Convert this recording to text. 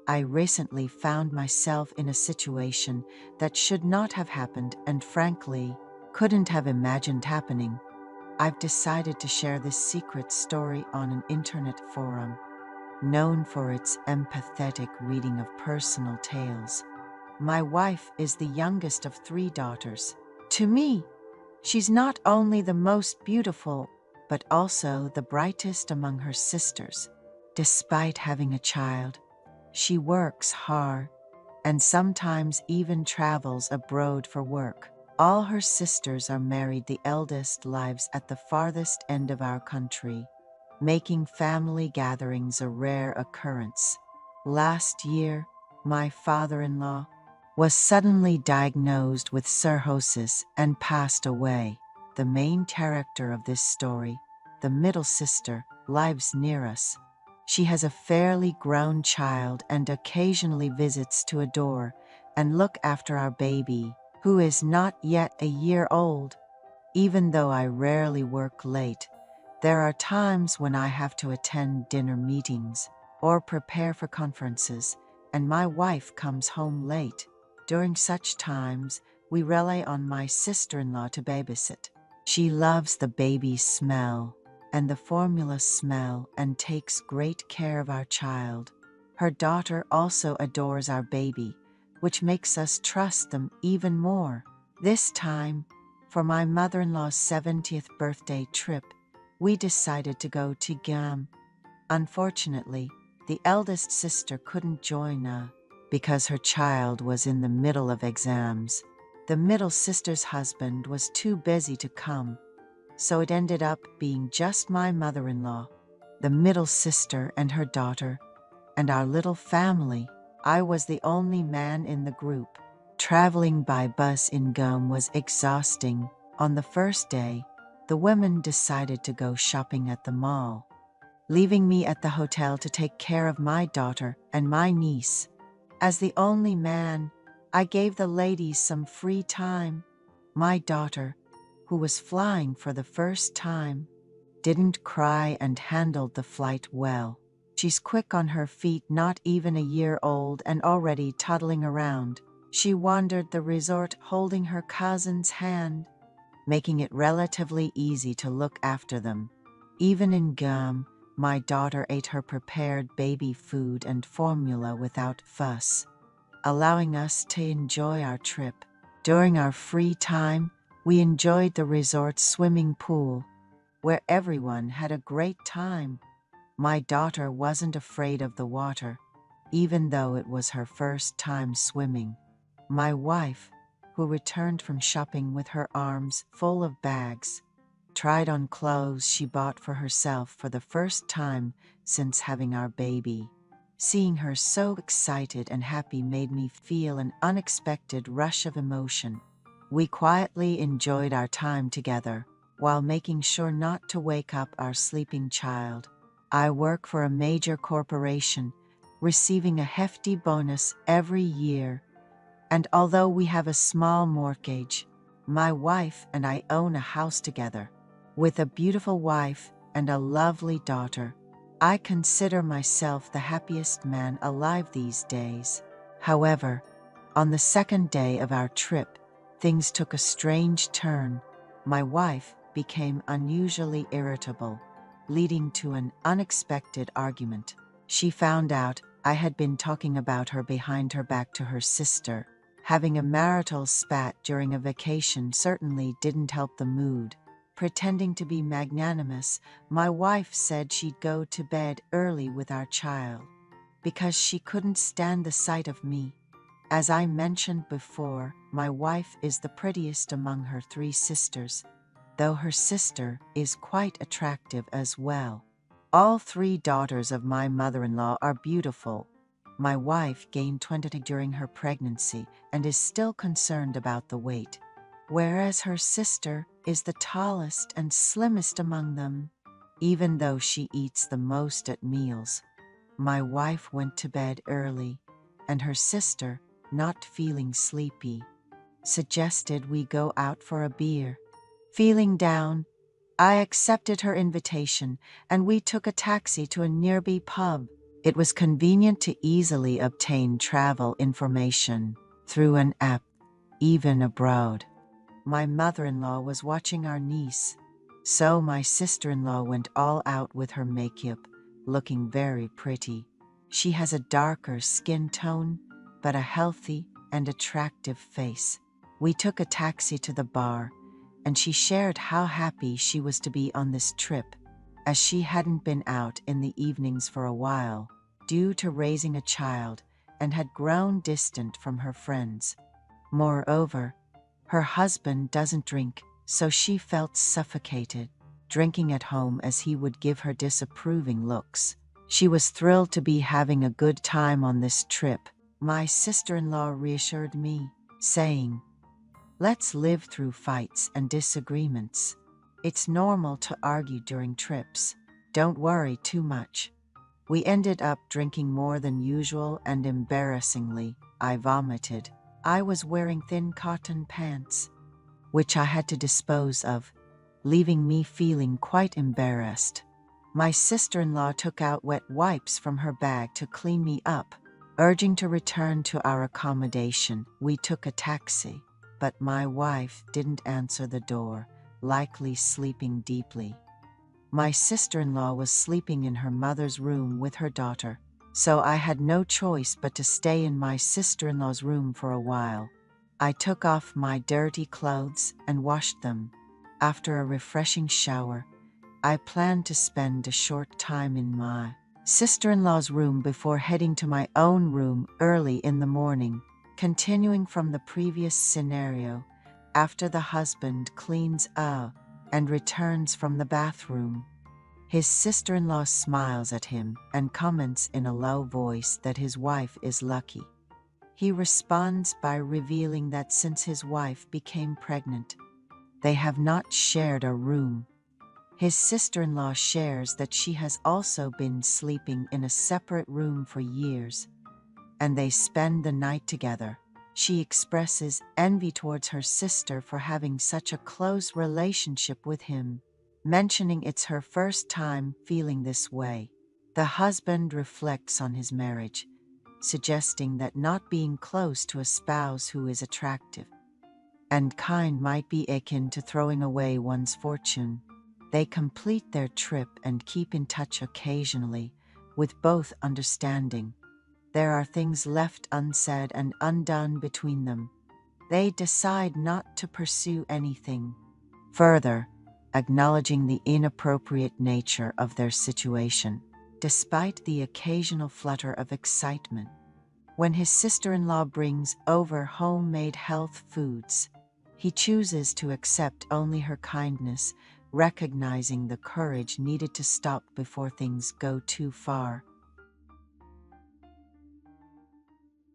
I recently found myself in a situation that should not have happened and frankly, couldn't have imagined happening. I've decided to share this secret story on an internet forum, known for its empathetic reading of personal tales. My wife is the youngest of 3 daughters. To me, she's not only the most beautiful, but also the brightest among her sisters. Despite having a child, she works hard and sometimes even travels abroad for work. All her sisters are married. The eldest lives at the farthest end of our country, making family gatherings a rare occurrence. Last year, my father-in-law was suddenly diagnosed with cirrhosis and passed away. The main character of this story, the middle sister, lives near us. She has a fairly grown child and occasionally visits to adore and look after our baby, who is not yet a year old. Even though I rarely work late, there are times when I have to attend dinner meetings or prepare for conferences, and my wife comes home late. During such times, we rely on my sister-in-law to babysit. She loves the baby's smell and the formula smell and takes great care of our child. Her daughter also adores our baby, which makes us trust them even more. This time, for my mother-in-law's 70th birthday trip, we decided to go to Guam. Unfortunately, the eldest sister couldn't join us because her child was in the middle of exams. The middle sister's husband was too busy to come, so it ended up being just my mother-in-law, the middle sister and her daughter, and our little family. I was the only man in the group. Traveling by bus in Guam was exhausting. On the first day, the women decided to go shopping at the mall, leaving me at the hotel to take care of my daughter and my niece. As the only man, I gave the ladies some free time. My daughter, who was flying for the first time, didn't cry and handled the flight well. She's quick on her feet, not even a year old, and already toddling around. She wandered the resort holding her cousin's hand, making it relatively easy to look after them. Even in Guam, my daughter ate her prepared baby food and formula without fuss, allowing us to enjoy our trip. During our free time, we enjoyed the resort's swimming pool, where everyone had a great time. My daughter wasn't afraid of the water, even though it was her first time swimming. My wife, who returned from shopping with her arms full of bags, tried on clothes she bought for herself for the first time since having our baby. Seeing her so excited and happy made me feel an unexpected rush of emotion. We quietly enjoyed our time together while making sure not to wake up our sleeping child. I work for a major corporation, receiving a hefty bonus every year, and although we have a small mortgage, my wife and I own a house together. With a beautiful wife and a lovely daughter, I consider myself the happiest man alive these days. However, on the second day of our trip, things took a strange turn. My wife became unusually irritable, leading to an unexpected argument. She found out I had been talking about her behind her back to her sister. Having a marital spat during a vacation certainly didn't help the mood. Pretending to be magnanimous, my wife said she'd go to bed early with our child because she couldn't stand the sight of me. As I mentioned before, my wife is the prettiest among her 3 sisters, though her sister is quite attractive as well. All 3 daughters of my mother-in-law are beautiful. My wife gained 20 during her pregnancy and is still concerned about the weight, whereas her sister is the tallest and slimmest among them, even though she eats the most at meals. My wife went to bed early, and her sister, not feeling sleepy, suggested we go out for a beer. Feeling down, I accepted her invitation, and we took a taxi to a nearby pub. It was convenient to easily obtain travel information through an app, even abroad. My mother-in-law was watching our niece, so my sister-in-law went all out with her makeup, looking very pretty. She has a darker skin tone, but a healthy and attractive face. We took a taxi to the bar, and she shared how happy she was to be on this trip, as she hadn't been out in the evenings for a while, due to raising a child, and had grown distant from her friends. Moreover, her husband doesn't drink, so she felt suffocated, drinking at home as he would give her disapproving looks. She was thrilled to be having a good time on this trip. My sister-in-law reassured me, saying, "Let's live through fights and disagreements. It's normal to argue during trips. Don't worry too much." We ended up drinking more than usual, and embarrassingly, I vomited. I was wearing thin cotton pants, which I had to dispose of, leaving me feeling quite embarrassed. My sister-in-law took out wet wipes from her bag to clean me up. Urging to return to our accommodation, we took a taxi, but my wife didn't answer the door, likely sleeping deeply. My sister-in-law was sleeping in her mother's room with her daughter, so I had no choice but to stay in my sister-in-law's room for a while. I took off my dirty clothes and washed them. After a refreshing shower, I planned to spend a short time in my sister-in-law's room before heading to my own room early in the morning. Continuing from the previous scenario, after the husband cleans up and returns from the bathroom, his sister-in-law smiles at him and comments in a low voice that his wife is lucky. He responds by revealing that since his wife became pregnant, they have not shared a room. His sister-in-law shares that she has also been sleeping in a separate room for years, and they spend the night together. She expresses envy towards her sister for having such a close relationship with him, mentioning it's her first time feeling this way. The husband reflects on his marriage, suggesting that not being close to a spouse who is attractive and kind might be akin to throwing away one's fortune. They complete their trip and keep in touch occasionally, with both understanding there are things left unsaid and undone between them. They decide not to pursue anything further, acknowledging the inappropriate nature of their situation, despite the occasional flutter of excitement. When his sister-in-law brings over homemade health foods, he chooses to accept only her kindness, recognizing the courage needed to stop before things go too far.